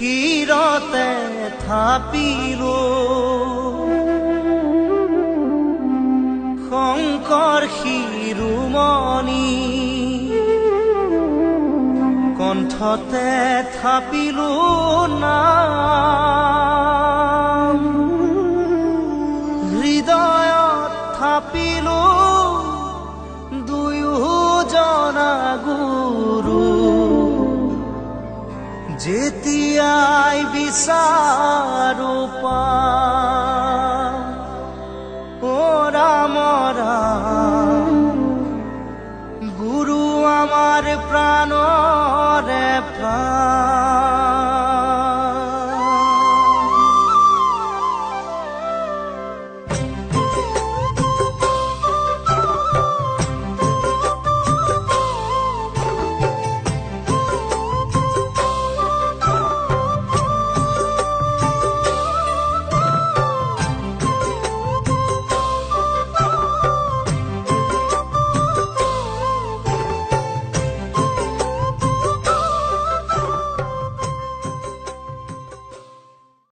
শিৰতে থাপিলো শংকৰ শিৰোমণি কণ্ঠতে থাপিলো নাম হৃদয়ত থাপিলো দুয়োজনা গুৰু যেতিয়াই বিচাৰো পাম ও ৰাম ৰাম গুৰু আমাৰ প্ৰাণৰে প্ৰাণ